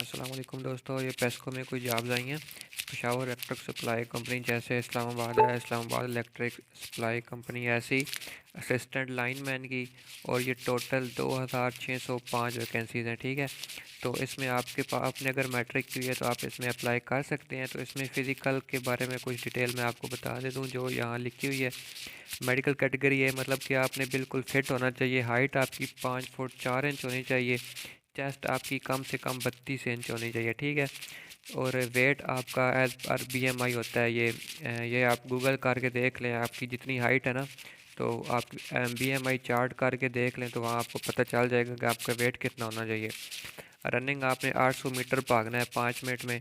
अस्सलाम वालेकुम दोस्तों, ये पेस्को में कोई जॉब्स आई हैं। पेशावर इलेक्ट्रिक सप्लाई कंपनी, जैसे इस्लामाबाद है, इस्लामाबाद इलेक्ट्रिक सप्लाई कंपनी ऐसी असिस्टेंट लाइनमैन की। और ये टोटल 2605 वैकेंसीज़ हैं, ठीक है। तो इसमें आपके पास, आपने अगर मैट्रिक की है तो आप इसमें अप्लाई कर सकते हैं। तो इसमें फ़िज़िकल के बारे में कुछ डिटेल मैं आपको बता दे दूँ जो यहाँ लिखी हुई है। मेडिकल कैटेगरी है, मतलब कि आपने बिल्कुल फिट होना चाहिए। हाइट आपकी 5 फुट 4 इंच होनी चाहिए। चेस्ट आपकी कम से कम 32 इंच होनी चाहिए, ठीक है। और वेट आपका एज पर बीएमआई होता है। ये आप गूगल करके देख लें, आपकी जितनी हाइट है ना, तो आप बीएमआई चार्ट करके देख लें, तो वहाँ आपको पता चल जाएगा कि आपका वेट कितना होना चाहिए। रनिंग आपने 800 मीटर भागना है 5 मिनट में।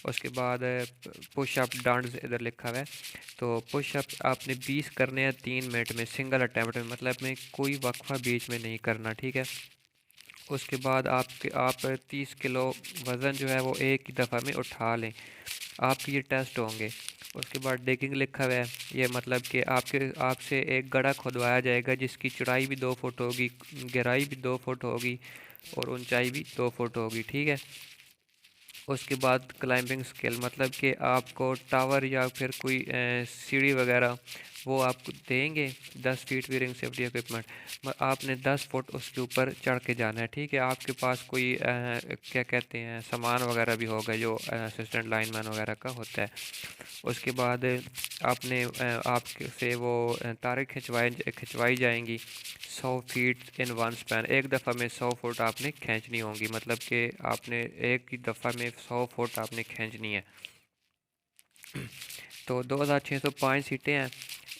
उसके बाद पुश अप डांस इधर लिखा हुआ है, तो पुश अप आपने 20 करने हैं 3 मिनट में, सिंगल अटैम्प्ट में, मतलब में कोई वक्फा बीच में नहीं करना, ठीक है। उसके बाद आप 30 किलो वज़न जो है वो एक ही दफ़ा में उठा लें। आपके ये टेस्ट होंगे। उसके बाद डिगिंग लिखा हुआ है, ये मतलब कि आपसे एक गड्ढा खुदवाया जाएगा जिसकी चौड़ाई भी 2 फुट होगी, गहराई भी 2 फुट होगी और ऊंचाई भी 2 फुट होगी, ठीक है। उसके बाद क्लाइंबिंग स्किल, मतलब कि आपको टावर या फिर कोई सीढ़ी वगैरह वो आपको देंगे। 10 फीट वीरिंग सेफ्टी इक्विपमेंट, आपने 10 फुट उसके ऊपर चढ़ के जाना है, ठीक है। आपके पास कोई क्या कहते हैं सामान वगैरह भी होगा जो असिस्टेंट लाइनमैन वगैरह का होता है। उसके बाद आपने आपके से वो तारें खिंचवाई जाएंगी 100 फीट इन वन स्पैन। एक दफ़ा में 100 फुट आपने खींचनी होंगी, मतलब कि आपने एक ही दफ़ा में 100 फुट आपने खींचनी है। तो 2605 सीटें हैं।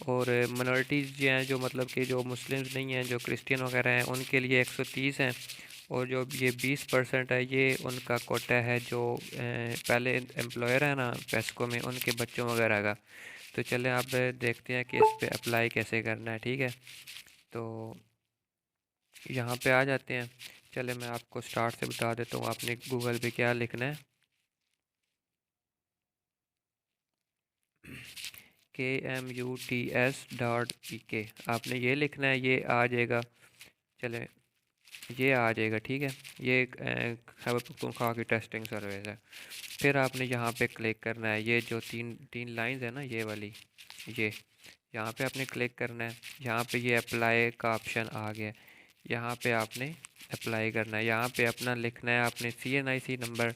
और मिनॉरिटीज़ जो हैं, जो मतलब कि जो मुस्लिम्स नहीं हैं, जो क्रिश्चियन वगैरह हैं, उनके लिए 130 हैं। और जो ये 20% है, ये उनका कोटा है जो पहले एम्प्लॉयर है ना पेस्को में, उनके बच्चों वगैरह का। तो चलें आप देखते हैं कि इस पे अप्लाई कैसे करना है, ठीक है। तो यहाँ पे आ जाते हैं। चले मैं आपको स्टार्ट से बता देता हूँ, आपने गूगल पे क्या लिखना है। KMUTS.PK आपने ये लिखना है, ये आ जाएगा। चले, ये आ जाएगा, ठीक है। ये खैबर पख्तूनख्वा की टेस्टिंग सर्विस है। फिर आपने यहाँ पे क्लिक करना है, ये जो तीन तीन लाइंस है ना, ये वाली, ये यहाँ पे आपने क्लिक करना है। यहाँ पे ये अप्लाई का ऑप्शन आ गया, यहाँ पे आपने अप्लाई करना है। यहाँ पे अपना लिखना है आपने CNIC नंबर।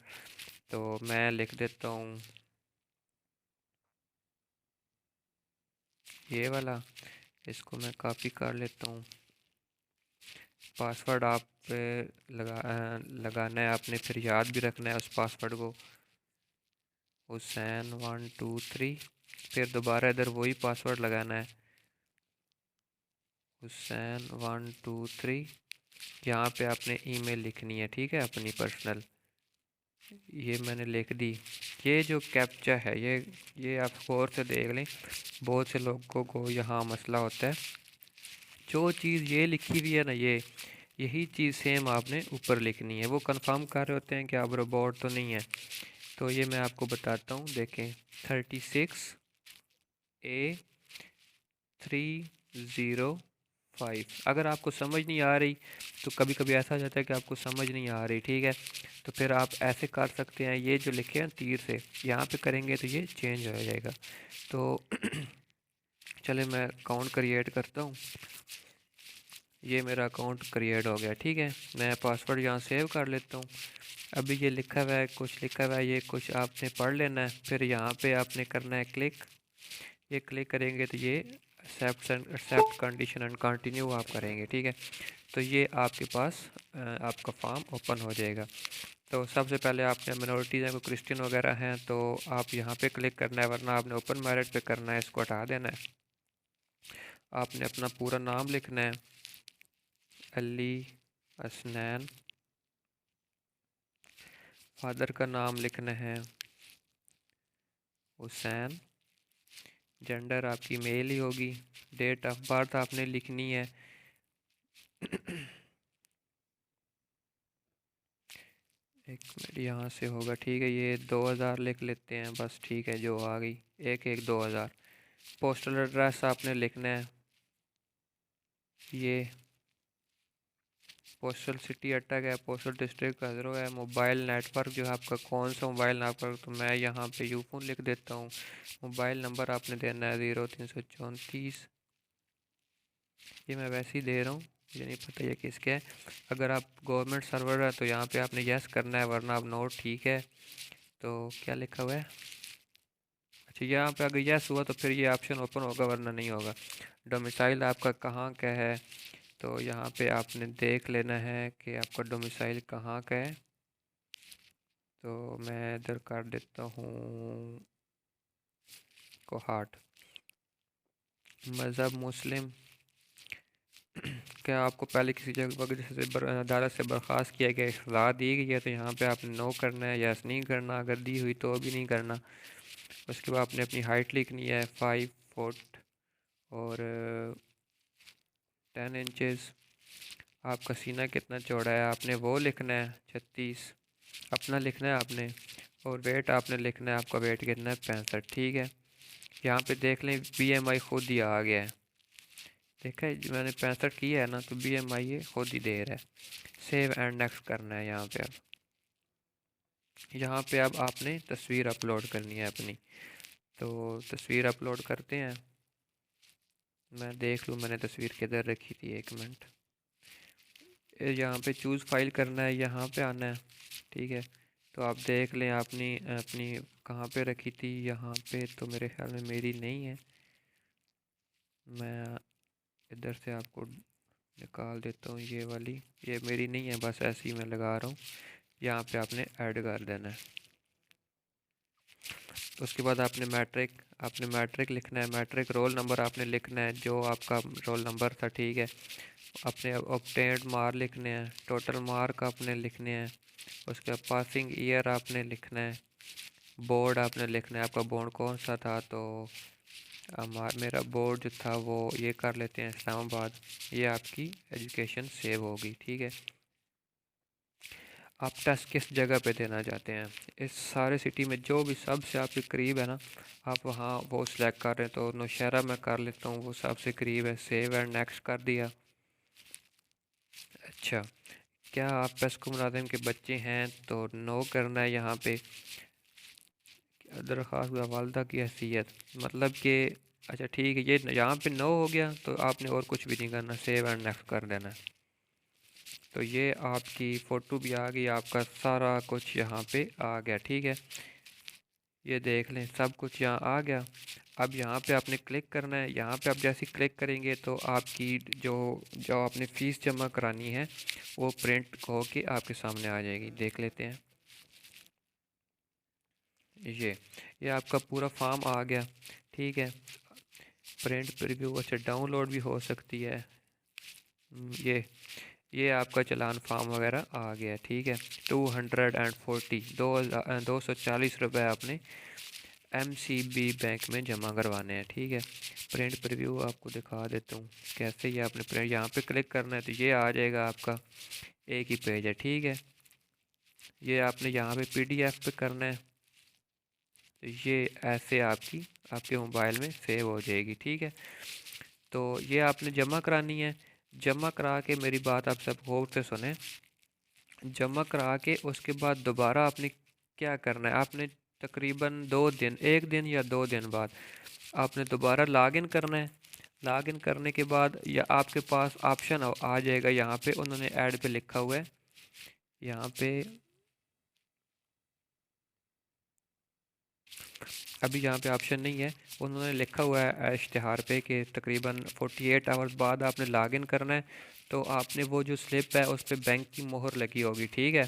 तो मैं लिख देता हूँ ये वाला, इसको मैं कॉपी कर लेता हूँ। पासवर्ड आप लगाना है आपने, फिर याद भी रखना है उस पासवर्ड को, हुसैन 123। फिर दोबारा इधर वही पासवर्ड लगाना है, हुसैन 123। यहाँ पे आपने ईमेल लिखनी है, ठीक है, अपनी पर्सनल। ये मैंने लिख दी। ये जो कैप्चा है, ये आप गौर से देख लें, बहुत से लोगों को यहाँ मसला होता है। जो चीज़ ये लिखी हुई है ना, ये यही चीज़ सेम आपने ऊपर लिखनी है। वो कंफर्म कर रहे होते हैं कि आप रोबोट तो नहीं है। तो ये मैं आपको बताता हूँ, देखें, 36A305। अगर आपको समझ नहीं आ रही, तो कभी कभी ऐसा हो जाता है कि आपको समझ नहीं आ रही, ठीक है। तो फिर आप ऐसे कर सकते हैं, ये जो लिखे हैं तीर से यहाँ पे करेंगे तो ये चेंज हो जाएगा। तो चले मैं अकाउंट क्रिएट करता हूँ। ये मेरा अकाउंट क्रिएट हो गया, ठीक है। मैं पासवर्ड यहाँ सेव कर लेता हूँ। अभी ये लिखा हुआ है, कुछ लिखा हुआ है, ये कुछ आपने पढ़ लेना है। फिर यहाँ पे आपने करना है क्लिक। ये क्लिक करेंगे तो ये एक्सेप्ट कंडीशन एंड कंटिन्यू आप करेंगे, ठीक है। तो ये आपके पास आपका फॉर्म ओपन हो जाएगा। तो सबसे पहले आपने मिनॉरिटीज़ हैं, कोई क्रिश्चियन वगैरह हैं, तो आप यहाँ पे क्लिक करना है, वरना आपने ओपन मेरिट पे करना है, इसको हटा देना है। आपने अपना पूरा नाम लिखना है, अली असनैन। फादर का नाम लिखना है हुसैन। जेंडर आपकी मेल ही होगी। डेट ऑफ बर्थ आपने लिखनी है। एक मिनट, यहाँ से होगा, ठीक है। ये 2000 लिख लेते हैं बस, ठीक है, जो आ गई 11-2000। पोस्टल एड्रेस आपने लिखना है ये पोस्टल सिटी अटक है, पोस्टल डिस्ट्रिक्ट का ज़ीरो है, मोबाइल नेटवर्क जो है आपका कौन सा मोबाइल नेटवर्क, तो मैं यहाँ पे यूफोन लिख देता हूँ। मोबाइल नंबर आपने देना है 0334, ये मैं वैसे ही दे रहा हूँ, मुझे नहीं पता ये किसका है। अगर आप गवर्नमेंट सर्वर है तो यहाँ पे आपने यस करना है, वरना आप नो। ठीक है, तो क्या लिखा हुआ है? अच्छा, यहाँ पे अगर यस हुआ तो फिर ये ऑप्शन ओपन होगा, वरना नहीं होगा। डोमिसाइल आपका कहाँ का है, तो यहाँ पे आपने देख लेना है कि आपका डोमिसाइल कहाँ का है। तो मैं इधर कर देता हूँ कोहाट। मज़हब मुस्लिम। क्या आपको पहले किसी जगह वगैरह से अदालत से बर्खास्त किया गया, सज़ा दी गई है, तो यहाँ पे आपने नो करना है, यस नहीं करना, अगर दी हुई तो भी नहीं करना। उसके बाद आपने अपनी हाइट लिखनी है 5 फुट और 10 इंचज़। आपका सीना कितना चौड़ा है आपने वो लिखना है 36, अपना लिखना है आपने। और वेट आपने लिखना है, आपका वेट कितना है 65। ठीक है, यहाँ पे देख लें BMI खुद ही आ गया है, देखा है जो मैंने 65 किया है ना, तो BMI ये खुद ही दे रहा है। सेव एंड नेक्स्ट करना है यहाँ पे। अब यहाँ पे अब आपने तस्वीर अपलोड करनी है अपनी, तो तस्वीर अपलोड करते हैं। मैं देख लूँ मैंने तस्वीर किधर रखी थी, 1 मिनट। यहाँ पे चूज़ फाइल करना है, यहाँ पे आना है। ठीक है, तो आप देख लें आपने अपनी कहाँ पे रखी थी, यहाँ पे तो मेरे ख्याल में मेरी नहीं है। मैं इधर से आपको निकाल देता हूँ, ये वाली ये मेरी नहीं है, बस ऐसे ही मैं लगा रहा हूँ। यहाँ पे आपने ऐड कर देना है। उसके बाद आपने मैट्रिक लिखना है, मैट्रिक रोल नंबर आपने लिखना है जो आपका रोल नंबर था। ठीक है, अपने ऑब्टेन्ड मार्क लिखने हैं, टोटल मार्क आपने लिखने हैं। उसके बाद पासिंग ईयर आपने लिखना है, बोर्ड आपने लिखना है, आपका बोर्ड कौन सा था। तो मेरा बोर्ड जो था वो ये कर लेते हैं इस्लामाबाद। ये आपकी एजुकेशन सेव होगी। ठीक है, आप टेस्ट किस जगह पे देना चाहते हैं, इस सारे सिटी में जो भी सबसे आपके करीब है ना, आप वहाँ वो सिलेक्ट कर रहे हैं। तो नौशहरा में कर लेता हूँ, वो सबसे करीब है। सेव एंड नेक्स्ट कर दिया। अच्छा, क्या आप पेस्को मुलाजिम के बच्चे हैं, तो नो करना है यहाँ पे। दरख्वास्त वालदा की हैसियत, मतलब कि अच्छा ठीक है, ये यहाँ पे नो हो गया, तो आपने और कुछ भी नहीं करना, सेव एंड नेक्स्ट कर देना। तो ये आपकी फ़ोटो भी आ गई, आपका सारा कुछ यहाँ पे आ गया। ठीक है, ये देख लें सब कुछ यहाँ आ गया। अब यहाँ पे आपने क्लिक करना है, यहाँ पे आप जैसे ही क्लिक करेंगे तो आपकी जो जो आपने फ़ीस जमा करानी है वो प्रिंट होके आपके सामने आ जाएगी। देख लेते हैं, ये आपका पूरा फॉर्म आ गया। ठीक है, प्रिंट प्रीव्यू, अच्छा डाउनलोड भी हो सकती है। ये आपका चालान फार्म वगैरह आ गया। ठीक है, 240 240 रुपये आपने MCB बैंक में जमा करवाने हैं। ठीक है, प्रिंट प्रीव्यू आपको दिखा देता हूँ कैसे। ये आपने प्रिंट यहाँ पे क्लिक करना है तो ये आ जाएगा, आपका एक ही पेज है। ठीक है, ये आपने यहाँ पे PDF पे करना है, तो ये ऐसे आपके मोबाइल में सेव हो जाएगी। ठीक है, तो ये आपने जमा करानी है। जमा करा के मेरी बात आप सब गौर से सुने, जमा करा के उसके बाद दोबारा आपने क्या करना है, आपने तकरीबन 2 दिन, 1 दिन या 2 दिन बाद आपने दोबारा लॉगिन करना है। लॉगिन करने के बाद या आपके पास ऑप्शन आ जाएगा, यहाँ पे उन्होंने ऐड पे लिखा हुआ है, यहाँ पे अभी यहाँ पे ऑप्शन नहीं है, उन्होंने लिखा हुआ है इश्तिहार पे कि तकरीबन 48 आवर्स बाद आपने लॉगिन करना है। तो आपने वो जो स्लिप है उस पर बैंक की मोहर लगी होगी। ठीक है,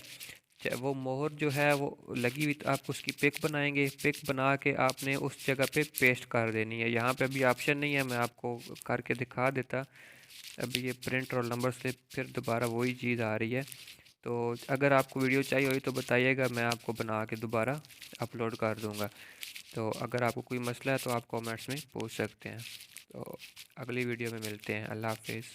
वो मोहर जो है वो लगी हुई, तो आप उसकी पिक बनाएंगे, पिक बना के आपने उस जगह पे पेस्ट कर देनी है। यहाँ पे अभी ऑप्शन नहीं है, मैं आपको करके दिखा देता। अभी ये प्रिंट रोल नंबर स्लिप, फिर दोबारा वही चीज़ आ रही है। तो अगर आपको वीडियो चाहिए होगी तो बताइएगा, मैं आपको बना के दोबारा अपलोड कर दूँगा। तो अगर आपको कोई मसला है तो आप कमेंट्स में पूछ सकते हैं। तो अगली वीडियो में मिलते हैं। अल्लाह हाफिज़।